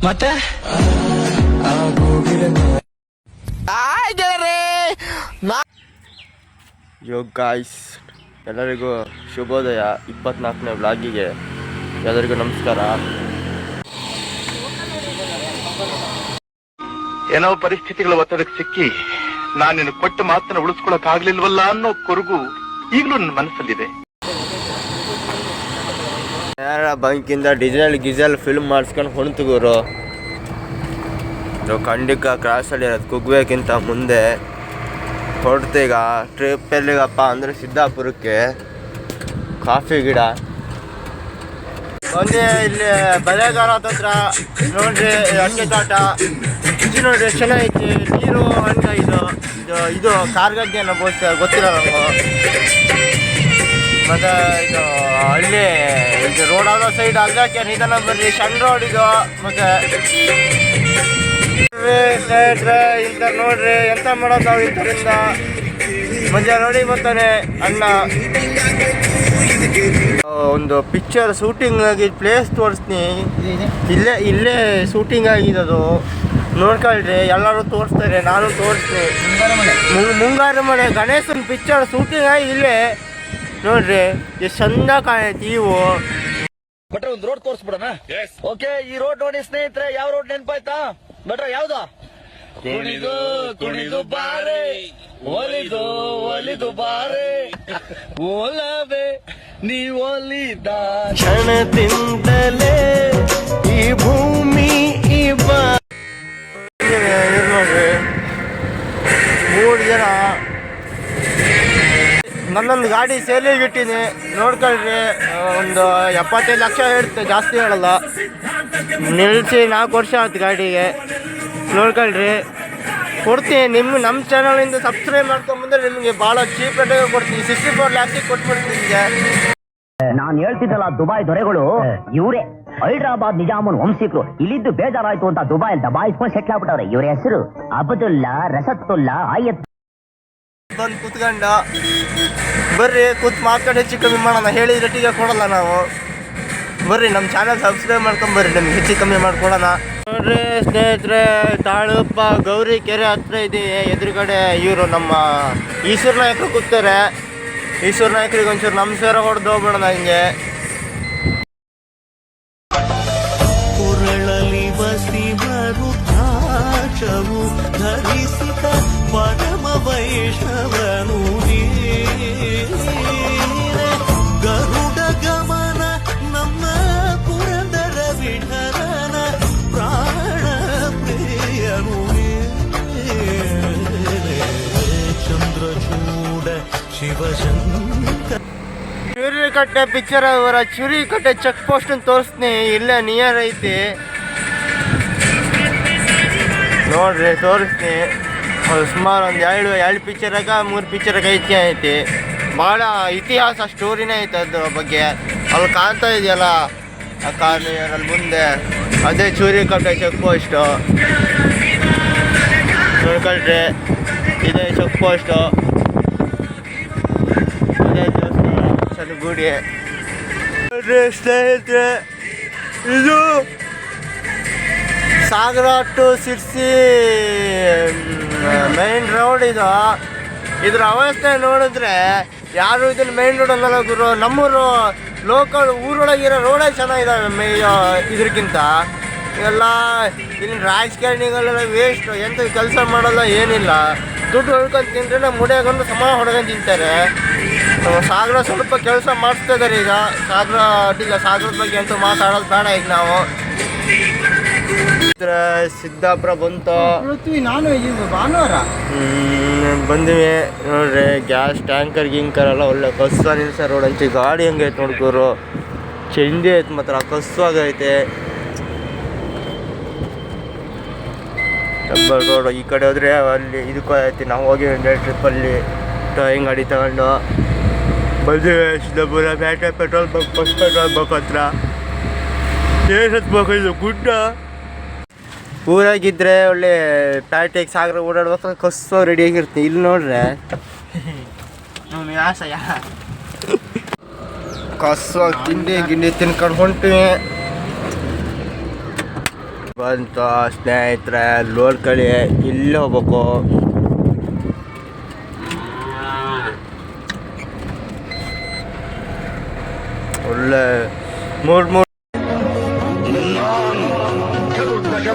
ಮತ್ತೆ ಯೋ ಗಾಯ್ಸ್, ಎಲ್ಲರಿಗೂ ಶುಭೋದಯ. 24ನೇ ವ್ಲಾಗಿಗೆ ಎಲ್ಲರಿಗೂ ನಮಸ್ಕಾರ. ಏನೋ ಪರಿಸ್ಥಿತಿಗಳ ಒತ್ತಡಕ್ಕೆ ಸಿಕ್ಕಿ ನಾನು ನಿನ್ನ ಕೊಟ್ಟ ಮಾತನ್ನ ಉಳಿಸ್ಕೊಳಕ್ ಆಗ್ಲಿಲ್ವಲ್ಲ ಅನ್ನೋ ಕೊರಗು ಈಗಲೂ ನನ್ನ ಮನಸ್ಸಲ್ಲಿದೆ. ಯಾರ ಬಂಕಿಂದ ಡಿಸೆಲ್ ಫಿಲ್ಮ್ ಮಾಡಿಸ್ಕೊಂಡು ಹೊಣ್ತುಗುರು ಖಂಡಿಕ ಕ್ರಾಸಲ್ಲಿ ಇರೋದು ಕುಗ್ಬೇಕಿಂತ ಮುಂದೆ ಹೊರಡ್ತೀಗ ಟ್ರಿಪ್ ಎಲ್ಲಿಗಪ್ಪ ಅಂದರೆ ಸಿದ್ದಾಪುರಕ್ಕೆ. ಕಾಫಿ ಗಿಡ ಒಂದೇ ಇಲ್ಲಿ ಬಳೆಗಾರ ಹತ್ರ ನೋಡ್ರಿ, ಅಡಿಕೆ ತೋಟ ಇದು ನೋಡ್ರಿ, ಚೆನ್ನಾಗೈತಿ. ನೀರು ಹಂಗ ಇದು ಕಾರ್ಗಡ್ಡೆ ಅನ್ನೋ ಗೊತ್ತಿಲ್ಲ ನಮಗೂ. ಮತ್ತು ಇದು ಹಳ್ಳಿ ಇದು ರೋಡ್ ಆದೋ ಸೈಡ್ ಅಲ್ದಾಕೆ ನಿಧಾನ ಬರ್ರಿ, ಸಣ್ಣ ರೋಡ್ ಇದು. ಮತ್ತು ಸ್ನೇಹಿತರೆ ಇಂಥ ನೋಡ್ರಿ, ಎಂತ ಮಾಡೋದು ನಾವು ಇಂಥರಿಂದ ಮಜಾ ನೋಡಿ ಬರ್ತಾನೆ ಅಣ್ಣ. ಒಂದು ಪಿಕ್ಚರ್ ಶೂಟಿಂಗ್ ಆಗಿ ಪ್ಲೇಸ್ ತೋರಿಸ್ತೀನಿ. ಇಲ್ಲೇ ಶೂಟಿಂಗ್ ಆಗಿದ್ದು ನೋಡ್ಕೊಳ್ರಿ, ಎಲ್ಲರೂ ತೋರಿಸ್ತಾರೆ, ನಾನು ತೋರಿಸ್ತೀನಿ. ಮುಂಗಾರು ಮನೆ ಗಣೇಶನ ಪಿಕ್ಚರ್ ಶೂಟಿಂಗ್ ಆಗಿ ಇಲ್ಲೇ ನೋಡ್ರಿ, ಎಷ್ಟು ಚಂದ ಕಾಣೈತಿ. ಇವು ಬಟ್ರೆ ಒಂದು ರೋಡ್ ತೋರಿಸ್ಬಿಡೋಣ. ಓಕೆ, ಈ ರೋಡ್ ನೋಡಿ ಸ್ನೇಹಿತರೆ, ಯಾವ ರೋಡ್ ನೆನಪಾಯ್ತಾ? ಬಟ್ರೆ ಯಾವ್ದು? ಕುಣಿದು ಕುಣಿದು ಬಾರೆ, ಒಲಿದು ಒಲಿದು ಬಾರೆ, ಓಲವೇ ನೀ ಒಲಿದ ಕ್ಷಣದಿಂದಲೇ ಈ ಭೂಮಿ ನೋಡ್ರಿ, 3 ಜನ. ನನ್ನೊಂದು ಗಾಡಿ ಸೇಲಿಗೆ ಇಟ್ಟಿನಿ, ನೋಡ್ಕೊಳ್ರಿ. ಒಂದು 75 ಲಕ್ಷ ಹೇಳ್ತೆ, ಜಾಸ್ತಿ ಹೇಳಲ್ಲ. ನಿಲ್ಲಿಸಿ 4 ವರ್ಷ ಆಯ್ತು ಗಾಡಿಗೆ. ನೋಡ್ಕೊಳ್ರಿ, ಕೊಡ್ತೀನಿ. ನಮ್ಮ ಚಾನಲಿಂದ ಸಬ್ಸ್ಕ್ರೈಬ್ ಮಾಡ್ಕೊಂಬಂದ್ರೆ ನಿಮಗೆ ಭಾಳ ಚೀಪ್ ರೇಟಾಗಿ ಕೊಡ್ತೀನಿ. 64 ಲ್ಯಾಕ್ಸಿಗೆ ಕೊಟ್ಬಿಡ್ತೀನಿ ನಿಮಗೆ. ನಾನು ಹೇಳ್ತಿದ್ದಲ್ಲ, ದುಬೈ ದೊರೆಗಳು ಇವರೇ. ಹೈದರಾಬಾದ್ ನಿಜಾಮನ್ ವಂಶಿಕರು. ಇಲ್ಲಿದ್ದು ಬೇಜಾರಾಯ್ತು ಅಂತ ದುಬೈಲ್ ದಬಾಯಿಸ್ಕೊಂಡು ಸೆಟ್ಲ್ ಆಗ್ಬಿಟ್ಟವ್ರೆ. ಇವ್ರ ಹೆಸರು ಅಬ್ದುಲ್ಲಾ ರಸತ್ತುಲ್ಲಾ ಆಯತ್. ಬಂದು ಕೂತ್ಕೊಂಡ ಬರ್ರಿ, ಕೂತ್ ಮಾತಾಡಿ ಹೆಚ್ಚು ಕಮ್ಮಿ ಮಾಡೋಣ. ಹೇಳಿದ ರೇಟಿಗೆ ಕೊಡಲ್ಲ ನಾವು. ಬರ್ರಿ, ನಮ್ಮ ಚಾನಲ್ ಸಬ್ಸ್ಕ್ರೈಬ್ ಮಾಡ್ಕೊಂಬರ್ರಿ, ನಿಮ್ಗೆ ಹೆಚ್ಚು ಕಮ್ಮಿ ಮಾಡ್ಕೊಡೋಣ. ನೋಡ್ರಿ ಸ್ನೇಹಿತರೆ, ತಾಳಪ್ಪ ಗೌರಿ ಕೆರೆ ಹತ್ರ ಇದೀವಿ. ಎದುರುಗಡೆ ಇವರು ನಮ್ಮ ಈಶ್ವರ ನಾಯಕರು ಕೂತಾರೆ. ಈಶ್ವರ ನಾಯಕರಿಗೆ ಒಂಚೂರು ನಮಸ್ಕಾರ ಹೊಡೆದು ಹೋಗ್ಬಿಡೋಣ ಹಿಂಗೆ. ಕುರಳಲಿ ಬಸಿವರು ಕಾಶವು ಧರಿಸಿದ ಪರಮ ವೈಷ್ಣವನು ಗರುಡ ಗಮನ ನಮ್ಮ ಪುರಂದರ ವಿಠಲನ ಪ್ರಾಣ ಪ್ರಿಯನು ಚಂದ್ರಚೂಡ ಶಿವಶಂಕರ. ಚುರಿಕಟ್ಟೆ ಪಿಕ್ಚರ್ ಅವರ ಚುರಿಕಟ್ಟೆ ಚೆಕ್ ಪೋಸ್ಟ್ ತೋರಿಸ್ತೀನಿ, ಇಲ್ಲೇ ನಿಯರ್ ಐತಿ. ನೋಡ್ರಿ, ತೋರಿಸ್ತೀನಿ. ಸುಮಾರು ಒಂದು 2 ಪಿಕ್ಚರಾಗ 3 ಪಿಕ್ಚರಾಗ ಐತಿ. ಭಾಳ ಇತಿಹಾಸ ಸ್ಟೋರಿನೇ ಐತೆ ಅದ್ರ ಬಗ್ಗೆ. ಅಲ್ಲಿ ಕಾಣ್ತಾ ಇದೆಯಲ್ಲ ಆ ಕಾರ್ನಲ್ಲಿ ಮುಂದೆ, ಅದೇ ಚೂರಿಕಟ್ಟೆ ಚೆಕ್ ಪೋಸ್ಟು. ನೋಡ್ಕೊಳ್ರಿ, ಇದೇ ಚೆಕ್ ಪೋಸ್ಟು, ಇದೇ ದೇವಸ್ಥಾನ ಗುಡಿ. ನೋಡ್ರಿ ಸ್ನೇಹಿತರೆ, ಇದು ಸಾಗರ ಟು ಸಿರ್ಸಿ ಮೈನ್ ರೋಡ್. ಇದ್ರ ಅವಸ್ಥೆ ನೋಡಿದ್ರೆ ಯಾರು ಇದನ್ನ ಮೈನ್ ರೋಡ್ ಅನ್ನಲ್ಲ ಗುರು. ನಮ್ಮೂರು ಲೋಕಲ್ ಊರೊಳಗಿರೋ ರೋಡೇ ಚೆನ್ನಾಗಿದ್ದಾವೆ ಇದ್ರಕ್ಕಿಂತ. ಎಲ್ಲ ಇಲ್ಲಿನ ರಾಜಕಾರಣಿಗಳೆಲ್ಲ ವೇಸ್ಟ್, ಎಂತ ಕೆಲಸ ಮಾಡಲ್ಲ, ಏನಿಲ್ಲ. ದುಡ್ಡು ಹೊಡ್ಕೊಂಡು ತಿಂದ್ರೆ ಮುಡಿಯಾಗೊಂಡು ಸಮ ಹೊಡ್ಕೊಂಡು ತಿಂತಾರೆ. ಸಾಗರ ಸ್ವಲ್ಪ ಕೆಲಸ ಮಾಡಿಸ್ತಾ ಇದ್ದಾರೆ ಈಗ. ಸಾಗರ ಅಡ್ಡಿಲ್ಲ, ಸಾಗರದ ಬಗ್ಗೆ ಅಂತೂ ಮಾತಾಡೋದು ಬೇಡ ಈಗ ನಾವು. ಸಿದ್ದಾಪುರ ಬಂತು. ನಾನು ಭಾನುವಾರ ಬಂದಿವಿ. ನೋಡ್ರಿ, ಗ್ಯಾಸ್ ಟ್ಯಾಂಕರ್ ಗಿಂಕರ್ ಎಲ್ಲ ಒಳ್ಳೆ ಕಸ್ವ ನಿಲ್ಸ ರೋಡ್ ಅಂಚೆ. ಗಾಡಿ ಹಂಗೈತೆ ನೋಡ್ಕೋರು, ಚಂಡಿ ಐತೆ ಮಾತ್ರ, ಕಸ್ವಾಗೈತೆ. Double road. ಈ ಕಡೆ ಹೋದ್ರೆ ಅಲ್ಲಿ ಇದಕ್ಕೂ ಐತಿ. ನಾವು ಹೋಗಿ ಟ್ರಿಪ್ಪಲ್ಲಿ ಟೋಯಿಂಗ್ ಗಾಡಿ ತಗೊಂಡು ಬಂದಿವಿ. Siddapura battery petrol bunk, first petrol bunk ಹತ್ರ. ಏನು ಹತ್ಬೇಕು, ಇದು ಗುಡ್ಡ. ಊರಾಗಿದ್ದರೆ ಒಳ್ಳೆ ಪ್ಯಾಟಿಗೆ ಸಾಗರ ಓಡಾಡ್ಬೇಕಾದ್ರೆ ಕಸು ರೆಡಿಯಾಗಿರ್ತೀನಿ. ಇಲ್ಲಿ ನೋಡ್ರೆ ಕಸು ತಿಂಡಿ ಗಿಂಡಿ ತಿನ್ಕೊಂಡು ಹೊಂಟಿವಿ. ಬಂತ ಸ್ನೇಹಿತರೆ, ನೋಡ್ಕೊಳ್ಳಿ, ಇಲ್ಲಿ ಹೋಗ್ಬೇಕು. ಒಳ್ಳೆ ಮೂರು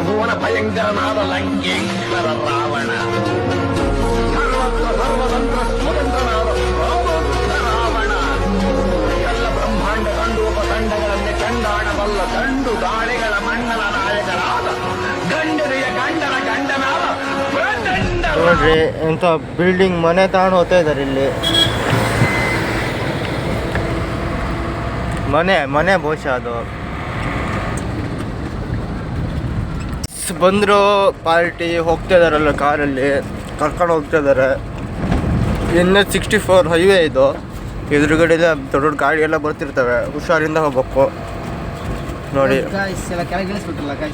ಭುವನ ಭಯಂಕರನಾದ ಲಂಕೇಶ್ವರ ರಾವಣ, ಸರ್ವತಂತ್ರ ಸ್ವತಂತ್ರನಾದ ರಾವಣ, ಎಲ್ಲ ಬ್ರಹ್ಮಾಂಡ ಕಂಡು ಉಪಖಂಡಗಳನ್ನೇ ಕಂಡಾಡಬಲ್ಲ ಗಂಡು ದಾಳಿಗಳ ಮಂಡಲ ನಾಯಕರಾದ ಗಂಡನೆಯ ಗಂಡನ ಗಂಡನಾದ ಪ್ರಚಂಡ. ನೋಡ್ರಿ ಎಂತ ಬಿಲ್ಡಿಂಗ್ ಮನೆ ತಗೊಂಡು ಹೋಗ್ತಾ ಇದ್ದಾರೆ ಇಲ್ಲಿ. ಮನೆ ಬಹುಶಃ ಅದು. ಬಂದರು ಪಾರ್ಟಿ ಹೋಗ್ತಾ ಇದಾರಲ್ಲ, ಕಾರಲ್ಲಿ ಕರ್ಕೊಂಡು ಹೋಗ್ತಾ ಇದ್ದಾರೆ. NH-64 ಹೈವೇ ಇದು. ಎದುರುಗಡೆ ದೊಡ್ಡ ದೊಡ್ಡ ಗಾಡಿ ಎಲ್ಲ ಬರ್ತಿರ್ತವೆ, ಹುಷಾರಿಂದ ಹೋಗ್ಬೇಕು. ನೋಡಿ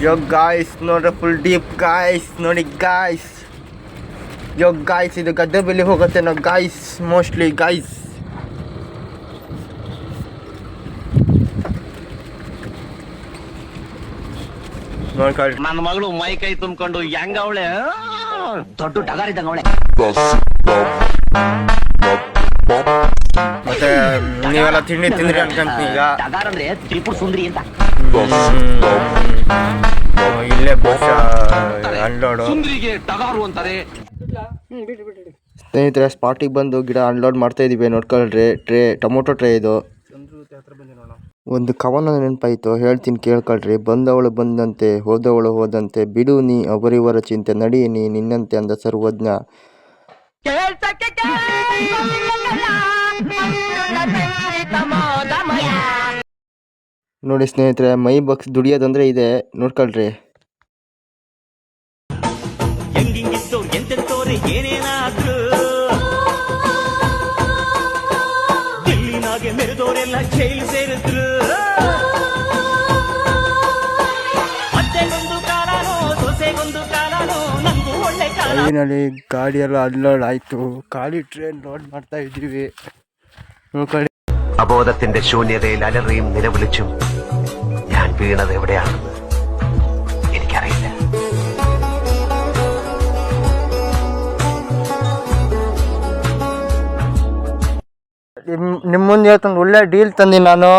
ಯೋಗ ಗಾಯ್ಸ್, ನೋಡ್ರಿ ಫುಲ್ ಡೀಪ್ ಗಾಯ್ಸ್. ನೋಡಿ ಗಾಯ್ಸ್, ಯೋಗ ಗಾಯ್ಸ್, ಇದು ಗದ್ದೆ ಬೆಲ್ಲಿ ಹೋಗುತ್ತೆ ನಾವು ಗಾಯ್ಸ್, ಮೋಸ್ಟ್ಲಿ ಗಾಯ್ಸ್. ನೋಡ್ಕೊಳ್ಳಿ, ನನ್ನ ಮಗಳು ಮೈ ಕೈ ತುಂಬಿಕೊಂಡು ಹೆಂಗ ಅವಳೆ, ದೊಡ್ಡ ಡಗಾರಿದ್ದಂಗ ಅವಳೆ. ಮತ್ತೆ ನೀವೆಲ್ಲ ತಿಂಡಿ ತಿಂದ್ರಿ ಅನ್ಕೊಂತೀನಿ ಈಗ. ಡಗಾರ್ ಅಂದ್ರೆ ತ್ರಿಪುರ ಸುಂದರಿ ಅಂತ. ಇಲ್ಲೇ ಬಸ್ ಅನ್ಲೋಡು. ಸುಂದರಿಗೆ ಟಗಾರು ಅಂತಾರೆ. ಸ್ನೇಹಿತರೆ, ಸ್ಪಾಟಿಗೆ ಬಂದು ಗಿಡ ಅನ್ಲೋಡ್ ಮಾಡ್ತಾ ಇದೀವಿ. ನೋಡ್ಕೊಳ್ರಿ, ಟೊಮೊಟೊ ಟ್ರೇ ಇದು. ಒಂದು ಕವನ ನೆನಪಾಯಿತು, ಹೇಳ್ತೀನಿ ಕೇಳ್ಕೊಳ್ರಿ. ಬಂದವಳು ಬಂದಂತೆ, ಹೋದವಳು ಹೋದಂತೆ, ಬಿಡು ನೀ ಅವರಿವರ ಚಿಂತೆ, ನಡಿ ನೀ ನಿನ್ನಂತೆ ಅಂದ ಸರ್ವಜ್ಞ. ನೋಡಿ ಸ್ನೇಹಿತರೆ, ಮೈ ಬಗ್ಸ್ ದುಡಿಯೋದಂದ್ರೆ ಇದೆ, ನೋಡ್ಕೊಳ್ರಿ. ಹೆಂಗಿಂಗಿತ್ತು ಎಂತೆಂತೋರಿ ಏನೇನಾದ್ರು ದಿಲ್ಲಿನಾಗೆ ಮೆರೆದೋರೆಲ್ಲ ಜೈಲು ಸೇರಿದ್ರು. ಅತ್ತೆಗೊಂದು ಕಾಲನೋ ಸೊಸೆಗೊಂದು ಕಾಲನೋ ನಂಗೂ ಒಳ್ಳೆ ಕಾಲ. ಟ್ರೈನಲ್ಲಿ ಗಾಡಿ ಎಲ್ಲ ಅನ್ಲೋಡ್ ಆಯಿತು. ಖಾಲಿ ಟ್ರೈನ್ ಲೋಡ್ ಮಾಡ್ತಾ ಇದ್ದೀವಿ. നോക്കടി. അബോധത്തിന്റെ ശൂന്യതയിൽ അലറിയും നിലവിളിച്ചും ഞാൻ വീണത് എവിടെയാണെന്ന് എനിക്കറിയില്ല. ನಿಮ್ಮ ಮುಂದೆ ಹೇಳ್ತಂದು ಒಳ್ಳೆ ಡೀಲ್ ತಂದಿ ನಾನು.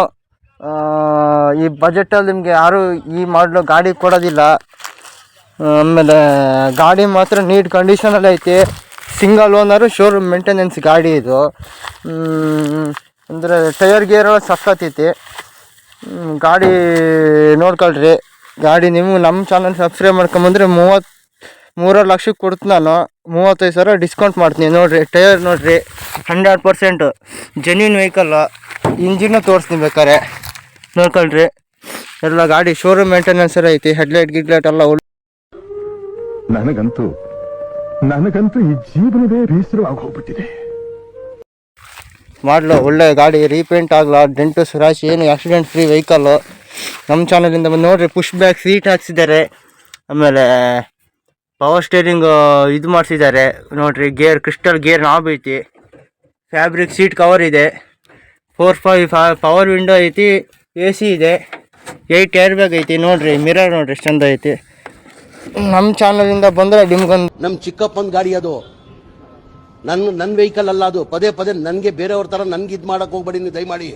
ಈ ಬಜೆಟಲ್ಲಿ ನಿಮಗೆ ಯಾರು ಈ ಮಾಡಲು ಗಾಡಿ ಕೊಡೋದಿಲ್ಲ. ಆಮೇಲೆ ಗಾಡಿ ಮಾತ್ರ ನೀಟ್ ಕಂಡೀಷನಲ್ಲಿ ಐತಿ. ಸಿಂಗಲ್ ಓನರು, ಶೋರೂಮ್ ಮೇಂಟೆನೆನ್ಸ್ ಗಾಡಿ ಇದು. ಅಂದರೆ ಟೈರ್ ಗೇರ್ ಎಲ್ಲ ಸಕ್ಕತ್ತೈತಿ. ಗಾಡಿ ನೋಡ್ಕೊಳ್ರಿ. ಗಾಡಿ ನೀವು ನಮ್ಮ ಚಾನಲ್ ಸಬ್ಸ್ಕ್ರೈಬ್ ಮಾಡ್ಕೊಂಬಂದ್ರೆ 3 ಲಕ್ಷಕ್ಕೆ ಕೊಡ್ತೀನಿ ನಾನು. 35,000 ಡಿಸ್ಕೌಂಟ್ ಮಾಡ್ತೀನಿ. ನೋಡಿರಿ, ಟೈರ್ ನೋಡಿರಿ, 100% ಜೆನ್ಯೂನ್ ವೆಹಿಕಲ್ಲು. ಇಂಜಿನ್ನು ತೋರಿಸ್ತೀನಿ ಬೇಕಾರೆ, ನೋಡ್ಕೊಳ್ರಿ. ಎಲ್ಲ ಗಾಡಿ ಶೋರೂಮ್ ಮೇಂಟೆನೆನ್ಸ್ ಎಲ್ಲ ಐತಿ. ಹೆಡ್ಲೈಟ್ ಗಿಡ್ಲೈಟ್ ಎಲ್ಲ ನನಗಂತೂ ಈ ಜೀವನವೇ ಬೇಸರವಾಗಿ ಹೋಗ್ಬಿಟ್ಟಿದೆ. ಮಾಡಲು ಒಳ್ಳೆ ಗಾಡಿ, ರೀಪೇಂಟ್ ಆಗಲ್ಲ, ಡೆಂಟು ಸ್ಕ್ರಾಚ್ ಏನು, ಆಕ್ಸಿಡೆಂಟ್ ಫ್ರೀ ವೆಹಿಕಲ್ಲು. ನಮ್ಮ ಚಾನಲಿಂದ ಬಂದು ನೋಡಿರಿ. ಪುಷ್ ಬ್ಯಾಕ್ ಸೀಟ್ ಹಾಕ್ಸಿದ್ದಾರೆ. ಆಮೇಲೆ ಪವರ್ ಸ್ಟೇರಿಂಗು ಇದು ಮಾಡಿಸಿದ್ದಾರೆ ನೋಡಿರಿ. ಗೇರ್ ಕ್ರಿಸ್ಟಲ್ ಗೇರ್ ನಾಬ್ ಐತಿ. ಫ್ಯಾಬ್ರಿಕ್ ಸೀಟ್ ಕವರ್ ಇದೆ. 4-5 ಪವರ್ ವಿಂಡೋ ಐತಿ. AC ಇದೆ. 8 ಏರ್ ಬ್ಯಾಗ್ ಐತಿ. ನೋಡಿರಿ, ಮಿರರ್ ನೋಡಿರಿ ಎಷ್ಟು ಚಂದ ಐತಿ. ನಮ್ಮ ಚಾನಲಿಂದ ಬಂದರೆ ನಿಮ್ಗೊಂದು ನಮ್ಮ ಚಿಕ್ಕಪ್ಪನ ಗಾಡಿ ಅದು, ನನ್ನ ವೆಹಿಕಲ್ ಅಲ್ಲ ಅದು. ಪದೇ ಪದೇ ನನಗೆ ಬೇರೆಯವ್ರ ಥರ ನನ್ಗೆ ಇದು ಮಾಡಕ್ಕೆ ಹೋಗ್ಬೇಡಿ ನೀವು ದಯಮಾಡಿ.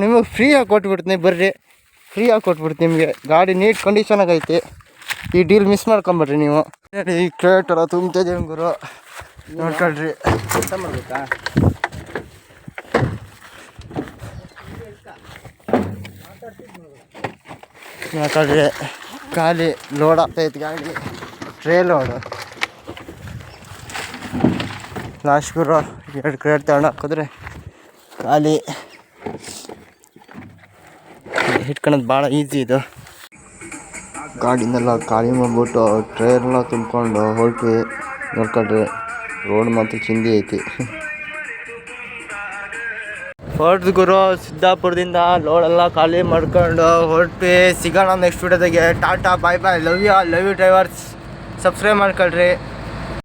ನಿಮಗೆ ಫ್ರೀಯಾಗಿ ಕೊಟ್ಬಿಡ್ತೀನಿ, ಬರ್ರಿ, ಫ್ರೀಯಾಗಿ ಕೊಟ್ಬಿಡ್ತೀನಿ ನಿಮಗೆ. ಗಾಡಿ ನೀಟ್ ಕಂಡೀಷನಾಗ ಐತಿ. ಈ ಡೀಲ್ ಮಿಸ್ ಮಾಡ್ಕೊಂಬರ್ರಿ ನೀವು. ಈ ಕ್ರೇಟ್ ಎಲ್ಲ ತುಂಬ್ತಿದ್ದೀವಿ ಗುರು, ನೋಡ್ಕೊಳ್ರಿ. ಕೆಲಸ ಮಾಡ್ಬೇಕಾ? ನೋಡ್ಕೊಳ್ರಿ, ಖಾಲಿ ಲೋಡ್ ಆಗ್ತೈತಿ ಗಾಡಿ. ಟ್ರೇ ಲೋಡು ಲಾಸ್ಟ್ ಗುರು. 2 ಕ್ರೇಟ್ ತಗೊಂಡು ಹಾಕಿದ್ರೆ ಖಾಲಿ. ಇಟ್ಕೊಳೋದು ಭಾಳ ಈಸಿ ಇದು. ಗಾಡಿನೆಲ್ಲ ಖಾಲಿ ಮಾಡಿಬಿಟ್ಟು ಟ್ರೈನೆಲ್ಲ ತುಂಬ್ಕೊಂಡು ಹೊರಟ್ವಿ. ನೋಡ್ಕೊಳ್ರಿ, ರೋಡ್ ಮಾತ್ರ ಚಿಂದಿ ಐತಿ. ಹೊರಟು ಗುರು, ಸಿದ್ದಾಪುರದಿಂದ ಲೋಡೆಲ್ಲ ಖಾಲಿ ಮಾಡ್ಕೊಂಡು ಹೊರಟ್ವಿ. ಸಿಗೋಣ ನೆಕ್ಸ್ಟ್ ವಿಡಿಯೋದಾಗೆ. Tata, bye bye, love you drivers. Subscribe ಮಾಡ್ಕೊಳ್ರಿ.